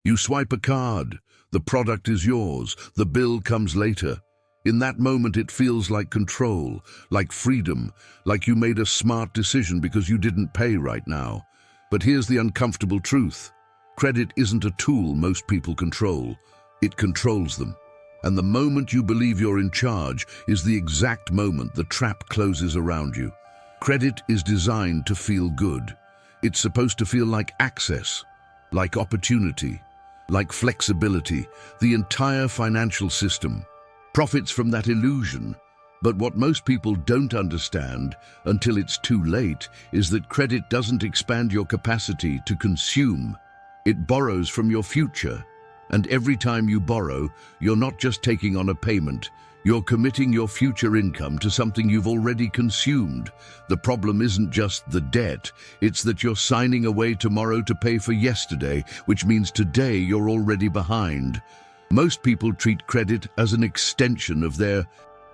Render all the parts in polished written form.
You swipe a card, the product is yours, the bill comes later. In that moment it feels like control, like freedom, like you made a smart decision because you didn't pay right now. But here's the uncomfortable truth. Credit isn't a tool most people control. It controls them. And the moment you believe you're in charge is the exact moment the trap closes around you. Credit is designed to feel good. It's supposed to feel like access, like opportunity, like flexibility. The entire financial system profits from that illusion. But what most people don't understand until it's too late is that credit doesn't expand your capacity to consume. It borrows from your future. And every time you borrow, you're not just taking on a payment, you're committing your future income to something you've already consumed. The problem isn't just the debt, it's that you're signing away tomorrow to pay for yesterday, which means today you're already behind. Most people treat credit as an extension of their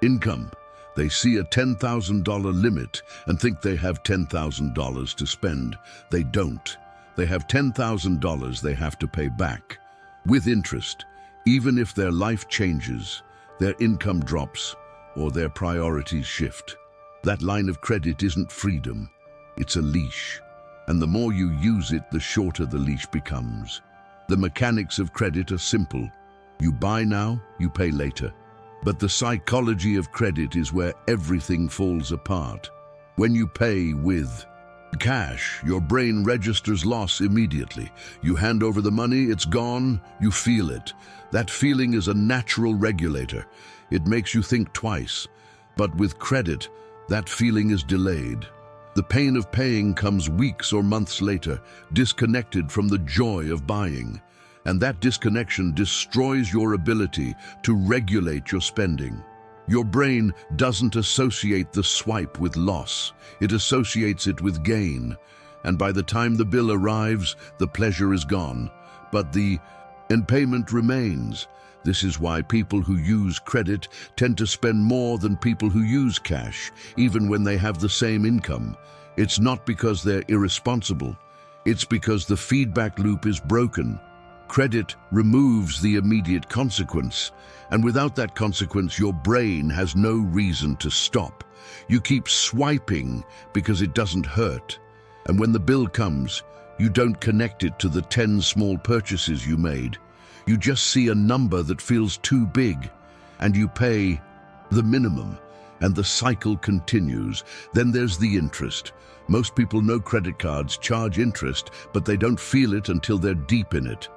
income. They see a $10,000 limit and think they have $10,000 to spend. They don't. They have $10,000 they have to pay back. With interest, even if their life changes, their income drops, or their priorities shift. That line of credit isn't freedom, it's a leash. And the more you use it, the shorter the leash becomes. The mechanics of credit are simple. You buy now, you pay later. But the psychology of credit is where everything falls apart. When you pay with cash, your brain registers loss immediately. You hand over the money, it's gone, you feel it. That feeling is a natural regulator. It makes you think twice. But with credit, that feeling is delayed. The pain of paying comes weeks or months later, disconnected from the joy of buying. And that disconnection destroys your ability to regulate your spending. Your brain doesn't associate the swipe with loss. It associates it with gain. And by the time the bill arrives, the pleasure is gone. But the payment remains. This is why people who use credit tend to spend more than people who use cash, even when they have the same income. It's not because they're irresponsible. It's because the feedback loop is broken. Credit removes the immediate consequence, and without that consequence, your brain has no reason to stop. You keep swiping because it doesn't hurt. And when the bill comes, you don't connect it to the 10 small purchases you made. You just see a number that feels too big, and you pay the minimum, and the cycle continues. Then there's the interest. Most people know credit cards charge interest, but they don't feel it until they're deep in it.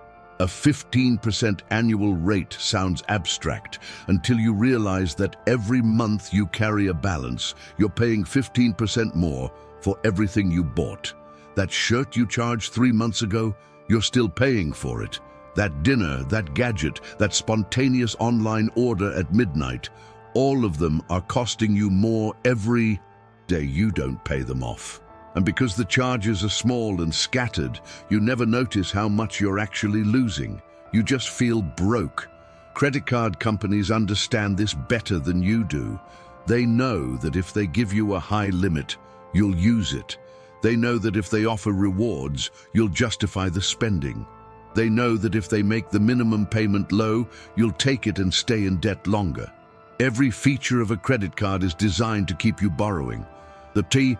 A 15% annual rate sounds abstract until you realize that every month you carry a balance, you're paying 15% more for everything you bought. That shirt you charged 3 months ago, you're still paying for it. That dinner, that gadget, that spontaneous online order at midnight, all of them are costing you more every day you don't pay them off. And because the charges are small and scattered, you never notice how much you're actually losing. You just feel broke. Credit card companies understand this better than you do. They know that if they give you a high limit, you'll use it. They know that if they offer rewards, you'll justify the spending. They know that if they make the minimum payment low, you'll take it and stay in debt longer. Every feature of a credit card is designed to keep you borrowing. The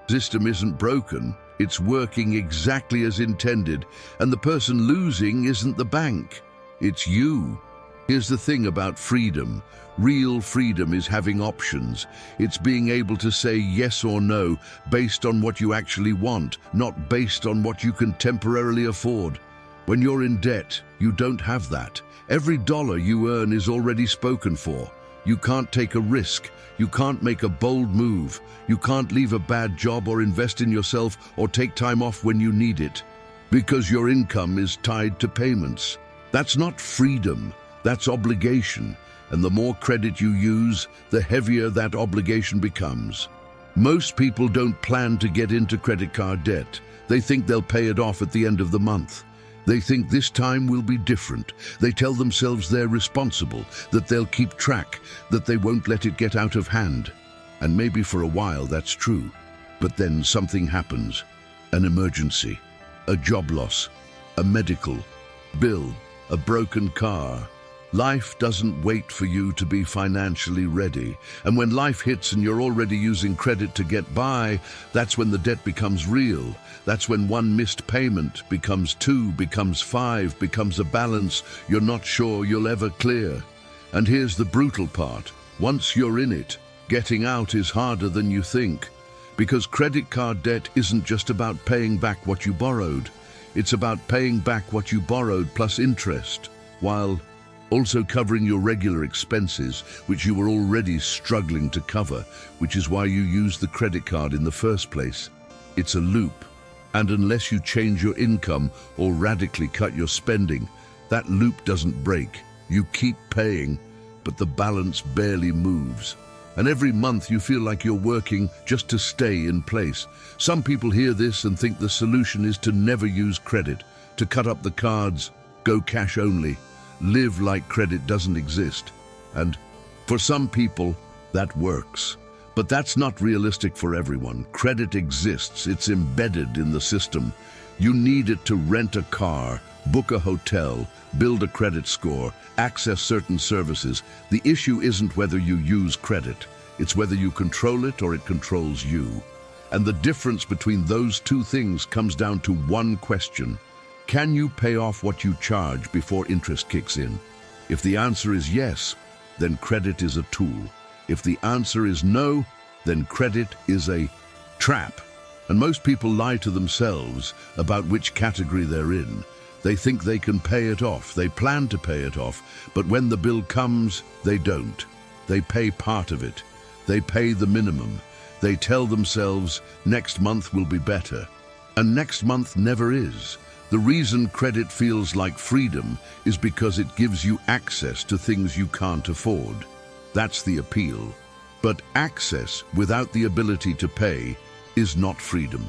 system isn't broken, it's working exactly as intended, and the person losing isn't the bank, it's you. Here's the thing about freedom. Real freedom is having options. It's being able to say yes or no based on what you actually want, not based on what you can temporarily afford. When you're in debt, you don't have that. Every dollar you earn is already spoken for. You can't take a risk. You can't make a bold move. You can't leave a bad job or invest in yourself or take time off when you need it, because your income is tied to payments. That's not freedom, that's obligation. And the more credit you use, the heavier that obligation becomes. Most people don't plan to get into credit card debt. They think they'll pay it off at the end of the month. They think this time will be different. They tell themselves they're responsible, that they'll keep track, that they won't let it get out of hand. And maybe for a while that's true. But then something happens. An emergency, a job loss, a medical, bill, a broken car. Life doesn't wait for you to be financially ready. And when life hits and you're already using credit to get by, that's when the debt becomes real. That's when one missed payment becomes two, becomes five, becomes a balance you're not sure you'll ever clear. And here's the brutal part. Once you're in it, getting out is harder than you think. Because credit card debt isn't just about paying back what you borrowed. It's about paying back what you borrowed plus interest, while also covering your regular expenses, which you were already struggling to cover, which is why you used the credit card in the first place. It's a loop. And unless you change your income or radically cut your spending, that loop doesn't break. You keep paying, but the balance barely moves. And every month you feel like you're working just to stay in place. Some people hear this and think the solution is to never use credit, to cut up the cards, go cash only, live like credit doesn't exist. And for some people, that works. But that's not realistic for everyone. Credit exists, it's embedded in the system. You need it to rent a car, book a hotel, build a credit score, access certain services. The issue isn't whether you use credit, it's whether you control it or it controls you. And the difference between those two things comes down to one question. Can you pay off what you charge before interest kicks in? If the answer is yes, then credit is a tool. If the answer is no, then credit is a trap. And most people lie to themselves about which category they're in. They think they can pay it off, they plan to pay it off, but when the bill comes, they don't. They pay part of it. They pay the minimum. They tell themselves, next month will be better. And next month never is. The reason credit feels like freedom is because it gives you access to things you can't afford. That's the appeal. But access without the ability to pay is not freedom.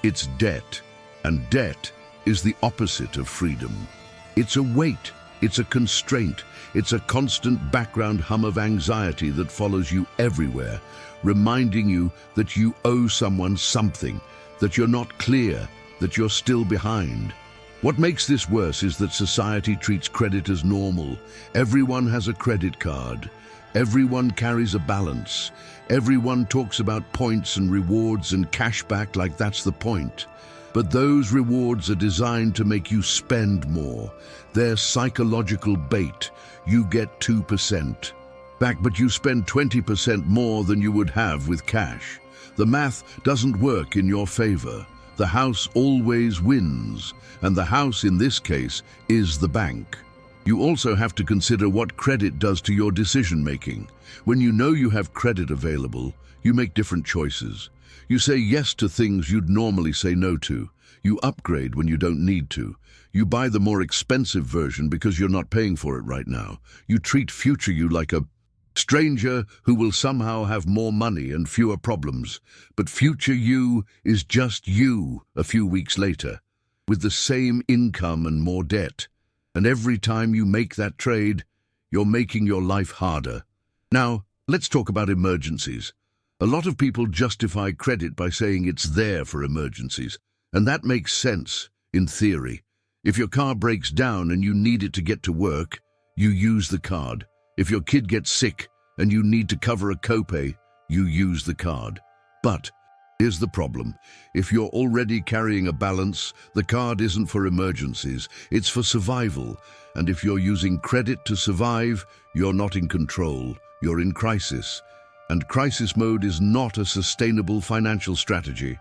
It's debt. And debt is the opposite of freedom. It's a weight. It's a constraint. It's a constant background hum of anxiety that follows you everywhere, reminding you that you owe someone something, that you're not clear, that you're still behind. What makes this worse is that society treats credit as normal. Everyone has a credit card. Everyone carries a balance. Everyone talks about points and rewards and cashback like that's the point. But those rewards are designed to make you spend more. They're psychological bait. You get 2% back, but you spend 20% more than you would have with cash. The math doesn't work in your favor. The house always wins, and the house in this case is the bank. You also have to consider what credit does to your decision-making. When you know you have credit available, you make different choices. You say yes to things you'd normally say no to. You upgrade when you don't need to. You buy the more expensive version because you're not paying for it right now. You treat future you like a stranger who will somehow have more money and fewer problems. But future you is just you a few weeks later, with the same income and more debt. And every time you make that trade, you're making your life harder. Now, let's talk about emergencies. A lot of people justify credit by saying it's there for emergencies, and that makes sense, in theory. If your car breaks down and you need it to get to work, you use the card. If your kid gets sick and you need to cover a copay, you use the card. But here's the problem. If you're already carrying a balance, the card isn't for emergencies, it's for survival. And if you're using credit to survive, you're not in control, you're in crisis. And crisis mode is not a sustainable financial strategy.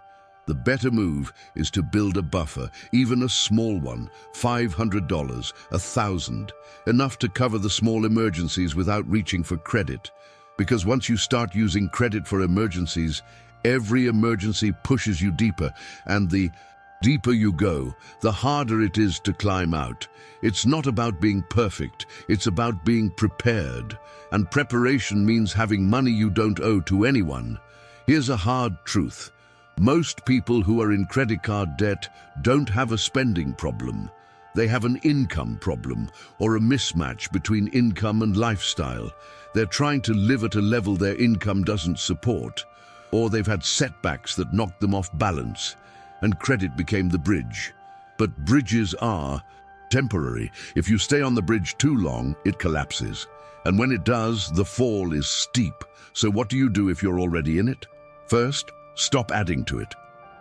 The better move is to build a buffer, even a small one, $500, $1,000, enough to cover the small emergencies without reaching for credit. Because once you start using credit for emergencies, every emergency pushes you deeper, and the deeper you go, the harder it is to climb out. It's not about being perfect, it's about being prepared. And preparation means having money you don't owe to anyone. Here's a hard truth. Most people who are in credit card debt don't have a spending problem. They have an income problem, or a mismatch between income and lifestyle. They're trying to live at a level their income doesn't support, or they've had setbacks that knocked them off balance, and credit became the bridge. But bridges are temporary. If you stay on the bridge too long, it collapses. And when it does, the fall is steep. So what do you do if you're already in it? First, stop adding to it.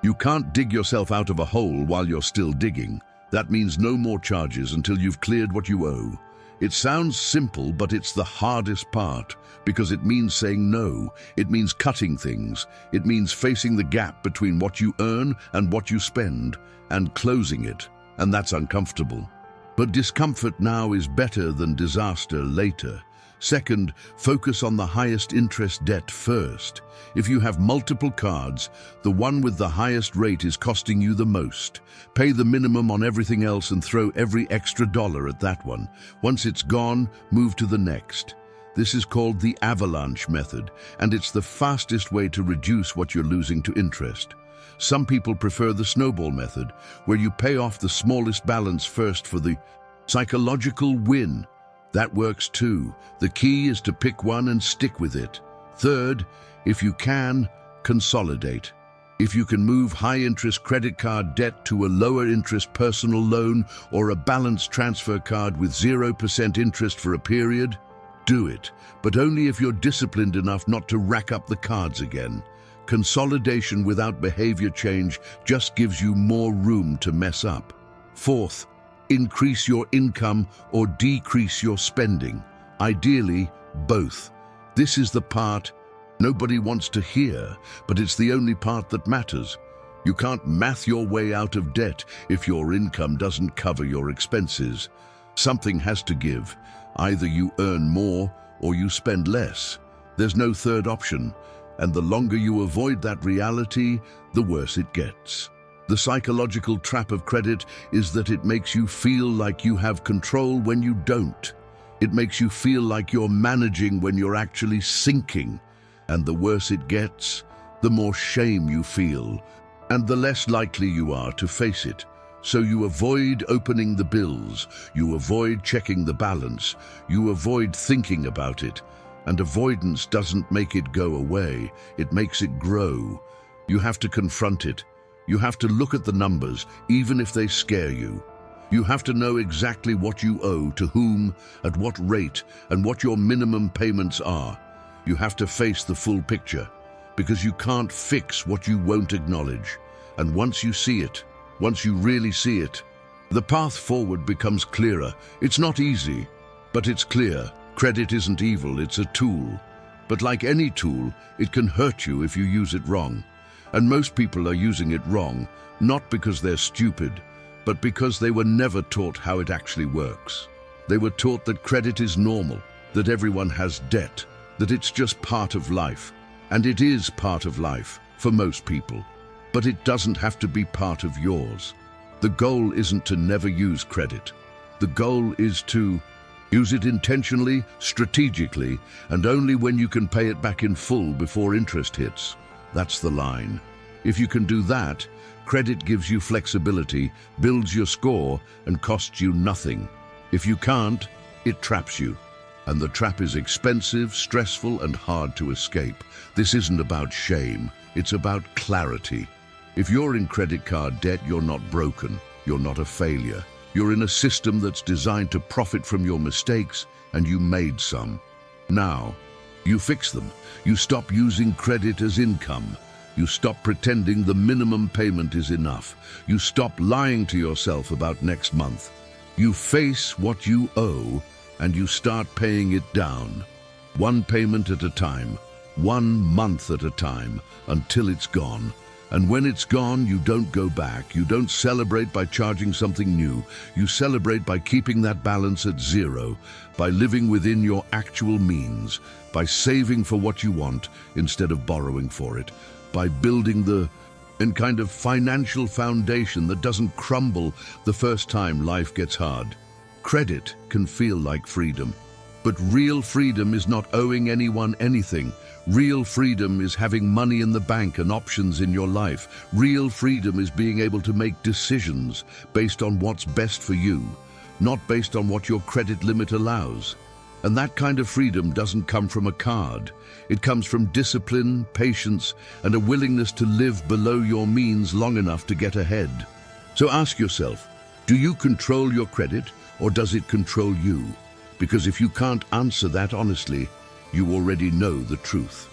You can't dig yourself out of a hole while you're still digging. That means no more charges until you've cleared what you owe. It sounds simple, but it's the hardest part, because it means saying no. It means cutting things. It means facing the gap between what you earn and what you spend, and closing it. And that's uncomfortable. But discomfort now is better than disaster later. Second, focus on the highest interest debt first. If you have multiple cards, the one with the highest rate is costing you the most. Pay the minimum on everything else and throw every extra dollar at that one. Once it's gone, move to the next. This is called the avalanche method, and it's the fastest way to reduce what you're losing to interest. Some people prefer the snowball method, where you pay off the smallest balance first for the psychological win. That works too. The key is to pick one and stick with it. Third, if you can, consolidate. If you can move high-interest credit card debt to a lower-interest personal loan or a balance transfer card with 0% interest for a period, do it, but only if you're disciplined enough not to rack up the cards again. Consolidation without behavior change just gives you more room to mess up. Fourth, increase your income or decrease your spending. Ideally, both. This is the part nobody wants to hear, but it's the only part that matters. You can't math your way out of debt if your income doesn't cover your expenses. Something has to give. Either you earn more or you spend less. There's no third option, and the longer you avoid that reality, the worse it gets. The psychological trap of credit is that it makes you feel like you have control when you don't. It makes you feel like you're managing when you're actually sinking. And the worse it gets, the more shame you feel, and the less likely you are to face it. So you avoid opening the bills, you avoid checking the balance, you avoid thinking about it. And avoidance doesn't make it go away, it makes it grow. You have to confront it. You have to look at the numbers, even if they scare you. You have to know exactly what you owe to whom, at what rate, and what your minimum payments are. You have to face the full picture, because you can't fix what you won't acknowledge. And once you see it, once you really see it, the path forward becomes clearer. It's not easy, but it's clear. Credit isn't evil, it's a tool. But like any tool, it can hurt you if you use it wrong. And most people are using it wrong, not because they're stupid, but because they were never taught how it actually works. They were taught that credit is normal, that everyone has debt, that it's just part of life. And it is part of life, for most people. But it doesn't have to be part of yours. The goal isn't to never use credit. The goal is to use it intentionally, strategically, and only when you can pay it back in full before interest hits. That's the line. If you can do that, credit gives you flexibility, builds your score, and costs you nothing. If you can't, it traps you. And the trap is expensive, stressful, and hard to escape. This isn't about shame, it's about clarity. If you're in credit card debt, you're not broken, you're not a failure. You're in a system that's designed to profit from your mistakes, and you made some. Now, you fix them. You stop using credit as income. You stop pretending the minimum payment is enough. You stop lying to yourself about next month. You face what you owe, and you start paying it down. One payment at a time, 1 month at a time, until it's gone. And when it's gone, you don't go back. You don't celebrate by charging something new. You celebrate by keeping that balance at zero, by living within your actual means, by saving for what you want instead of borrowing for it, by building the kind of financial foundation that doesn't crumble the first time life gets hard. Credit can feel like freedom, but real freedom is not owing anyone anything. Real freedom is having money in the bank and options in your life. Real freedom is being able to make decisions based on what's best for you, not based on what your credit limit allows. And that kind of freedom doesn't come from a card. It comes from discipline, patience, and a willingness to live below your means long enough to get ahead. So ask yourself, Do you control your credit, or does it control you? Because if you can't answer that honestly, you already know the truth.